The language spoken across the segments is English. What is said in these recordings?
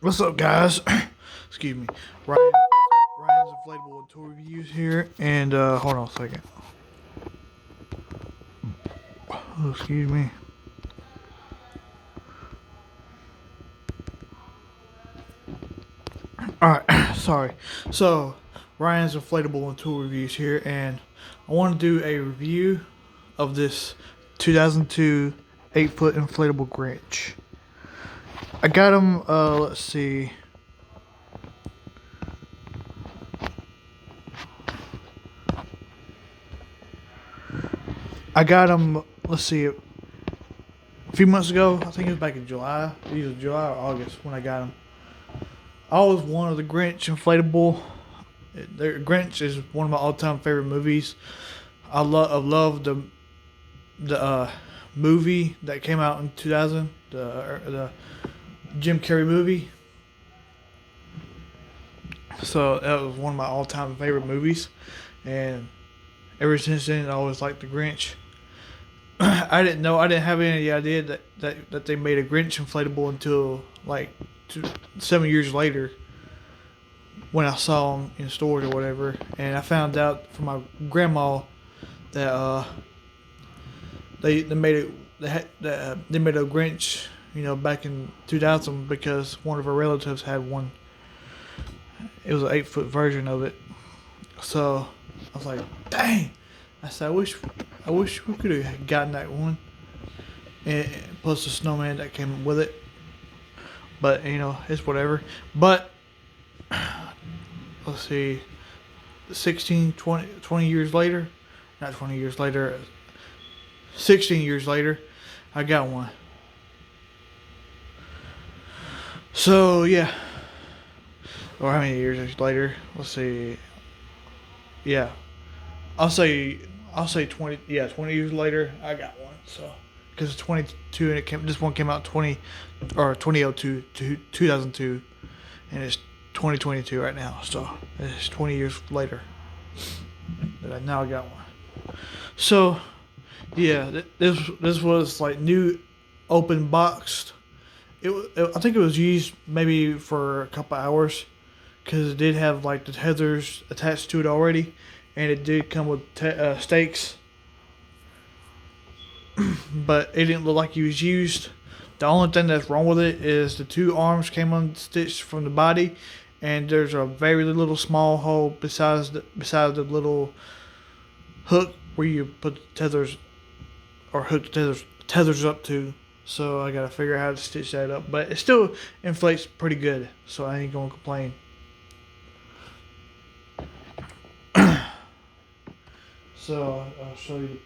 What's up, guys? Excuse me. Ryan, Ryan's inflatable tour reviews here, and hold on a second. Oh, excuse me. All right, sorry. So, Ryan's inflatable tour reviews here, and I want to do a review of this 2002 8-foot inflatable Grinch. I got him. Let's see. I got him. Let's see. A few months ago, I think it was back in July. Either July or August when I got him. I always wanted the Grinch inflatable. The Grinch is one of my all-time favorite movies. I love the movie that came out in 2000, the Jim Carrey movie. So that was one of my all-time favorite movies, and ever since then, I always liked the Grinch. I didn't have any idea that they made a Grinch inflatable until like 7 years later when I saw them in stores or whatever, and I found out from my grandma that they made it they made a Grinch, back in 2000 because one of her relatives had one. It was an 8-foot version of it, so I was like, dang! I said, I wish we could have gotten that one, and plus the snowman that came with it. But it's whatever. But let's see, 16, 20 years later, not 20 years later, 16 years later, I got one. So yeah, or how many years later? Let's see. Yeah, I'll say 20. Yeah, 20 years later, I got one. So because it's 22 and this one came out 2002 to 2002, and it's 2022 right now. So it's 20 years later that I now got one. So yeah, this was like new, open boxed. I think it was used maybe for a couple hours because it did have like the tethers attached to it already, and it did come with stakes, but it didn't look like it was used. The only thing that's wrong with it is the two arms came unstitched from the body, and there's a very little small hole besides the little hook where you put the tethers or hook the tethers up to. So I gotta figure out how to stitch that up, but it still inflates pretty good, so I ain't gonna complain. So I'll show you.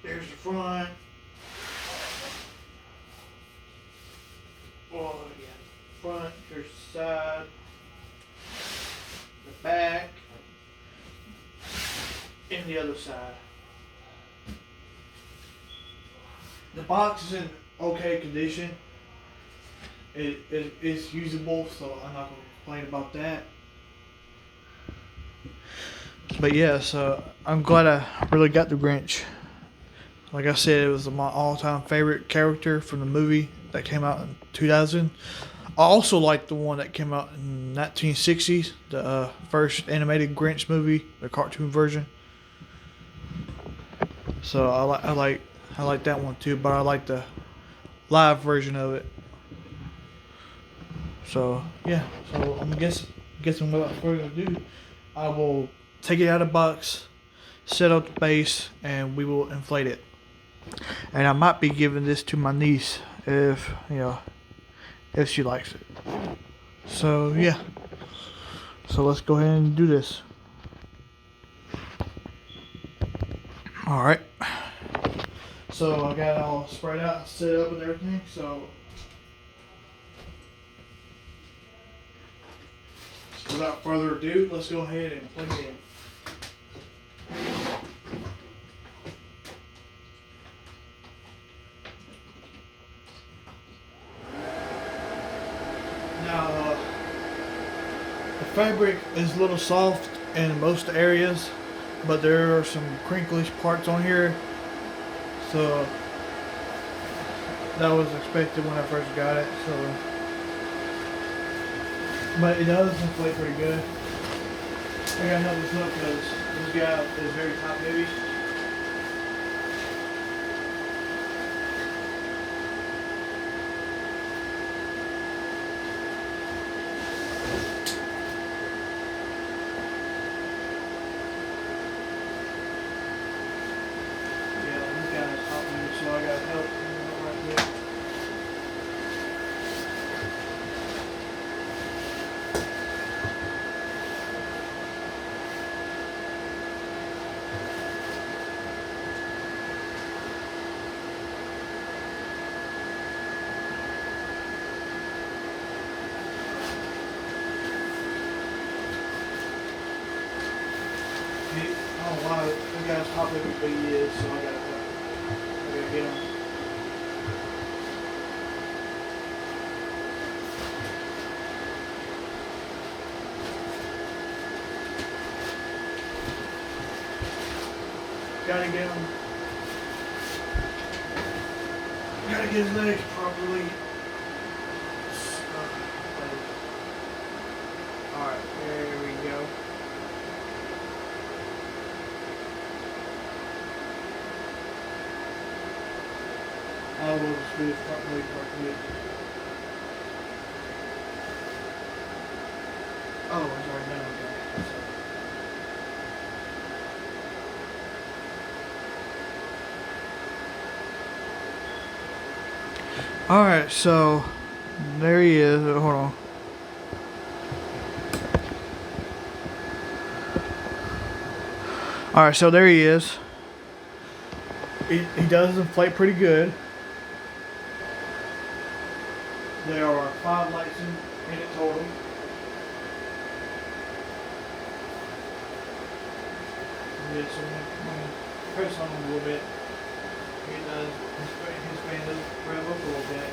There's the front. Oh yeah, front. There's the side, the back, and the other side. The box is in okay condition. It's usable, so I'm not gonna complain about that. But yeah, so I'm glad I really got the Grinch. Like I said, it was my all-time favorite character from the movie that came out in 2000. I also like the one that came out in 1960s, the first animated Grinch movie, the cartoon version. So I like that one too, but I like the live version of it. So yeah, so I'm guessing what we're gonna do. I will take it out of the box, set up the base, and we will inflate it. And I might be giving this to my niece if she likes it. So yeah, so let's go ahead and do this. All right. So I got it all spread out and set up and everything. So without further ado, let's go ahead and plug it in. Now, the fabric is a little soft in most areas, but there are some crinkly parts on here. So that was expected when I first got it. So, but it does inflate pretty good. I gotta help this up because this guy is very top heavy. Yeah, this guy is top heavy, so I gotta help him right quick. I don't know why the guy's top heavy, but he is, so I gotta get him. Gotta get him. Gotta get his legs properly. Alright, there we go. I will just do his front leg properly. Oh, it's already done. Okay. Alright, so there he is. Hold on. Alright, so there he is. He does inflate pretty good. There are 5 lights in it total. Yeah, so when you press on him a little bit, it does, his fan does rev up a little bit.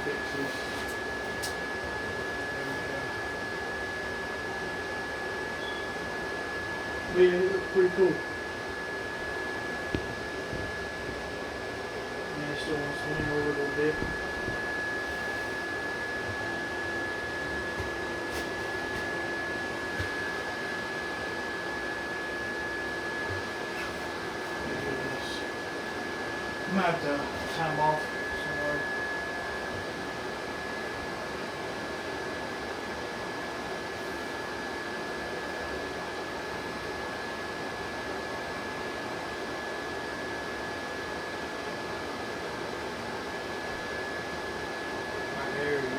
Fix this. There we go. But yeah, it looks pretty cool. And it still wants to lean over a little bit. I might have to time off somewhere. Right there we go.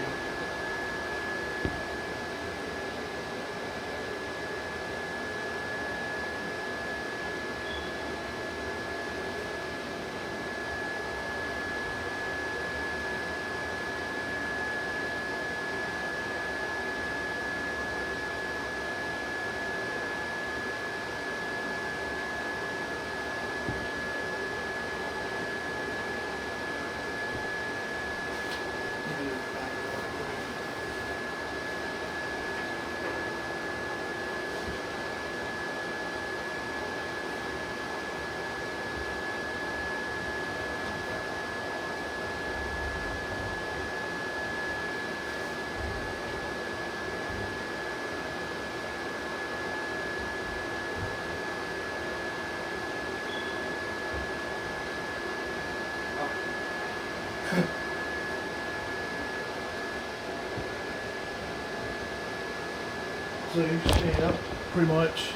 So you stand up pretty much.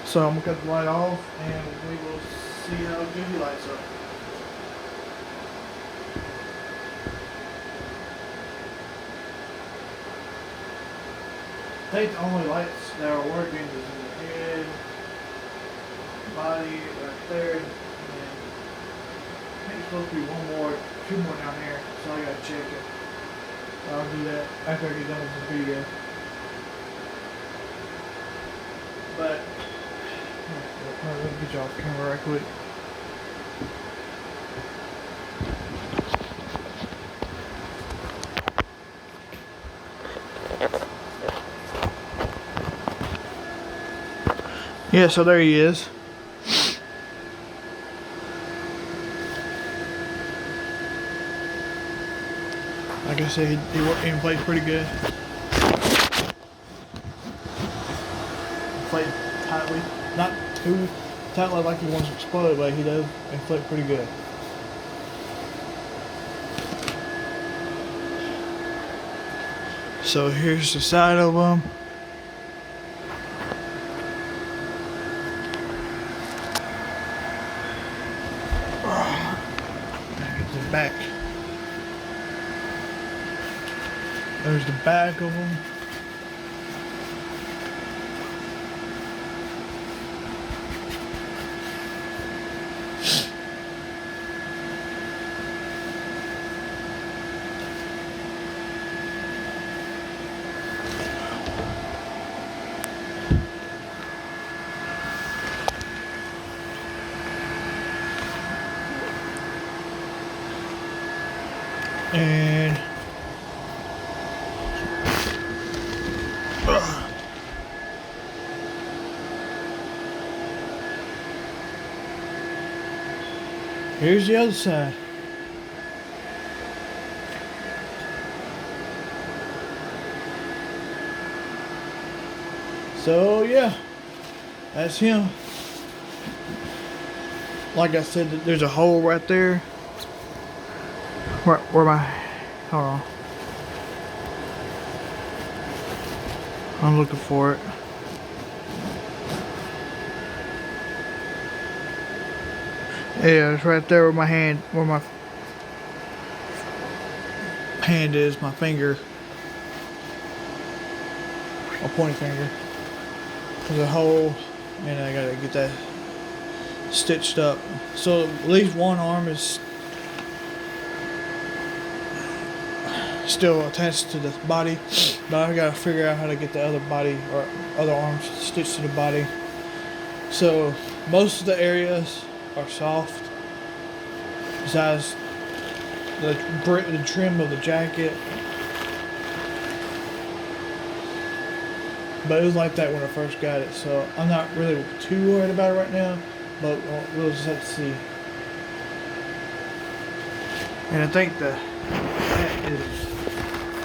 So I'm gonna cut the light off and we will see how good he lights up. I think the only lights that are working is in the head, body right there, and I think it's supposed to be 2 more down there, so I gotta check it. I'll do that after I get done with this video. But let me get you off camera right quick. Yeah, so there he is. Like I said, he inflates pretty good. Inflate tightly, not too tightly like he wants to explode, but he does inflate pretty good. So here's the side of them. There's the back. There's the back of them. And here's the other side. So yeah, that's him. Like I said, there's a hole right there. Where my, hold on. I'm looking for it. Yeah, it's right there where my hand is, my finger. My pointing finger. There's a hole, and I gotta get that stitched up. So at least one arm is still attached to the body, but I gotta figure out how to get the other body or other arms stitched to the body. So most of the areas are soft, besides the trim of the jacket. But it was like that when I first got it, so I'm not really too worried about it right now, but we'll just have to see. And I think the hat is,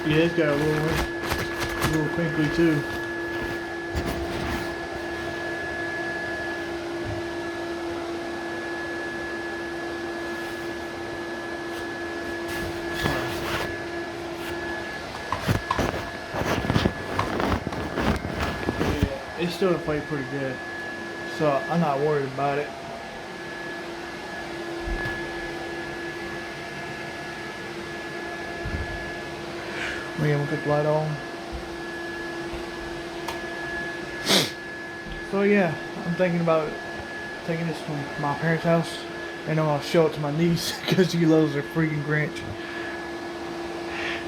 yeah, it's got a little crinkly too. It's still played pretty good, so I'm not worried about it. We're gonna put the light on. So yeah, I'm thinking about taking this to my parents' house, and I'm gonna show it to my niece because she loves her freaking Grinch,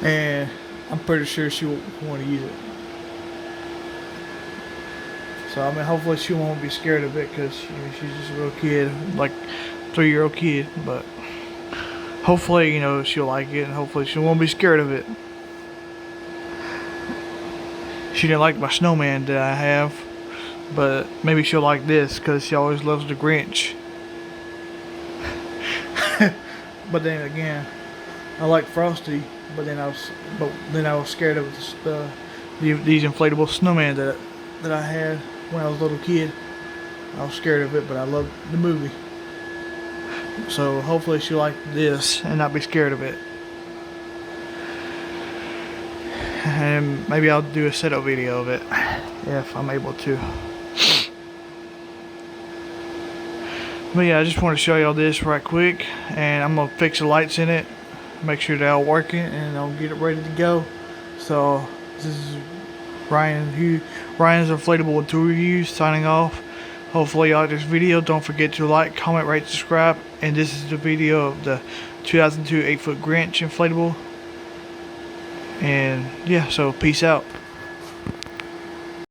and I'm pretty sure she will want to use it. So I mean, hopefully she won't be scared of it because she's just a little kid, like 3-year-old kid. But hopefully, she'll like it, and hopefully she won't be scared of it. She didn't like my snowman that I have, but maybe she'll like this because she always loves the Grinch. But then again, I like Frosty, but then I was scared of these inflatable snowman that I had when I was a little kid. I was scared of it, but I loved the movie. So hopefully she'll like this and not be scared of it. And maybe I'll do a setup video of it if I'm able to. But yeah, I just want to show y'all this right quick, and I'm gonna fix the lights in it, make sure they're all working, and I'll get it ready to go. So this is Ryan's Inflatable Tool Reviews signing off. Hopefully you like this video. Don't forget to like, comment, rate, subscribe. And this is the video of the 2002 8-foot Grinch inflatable. And yeah, so peace out.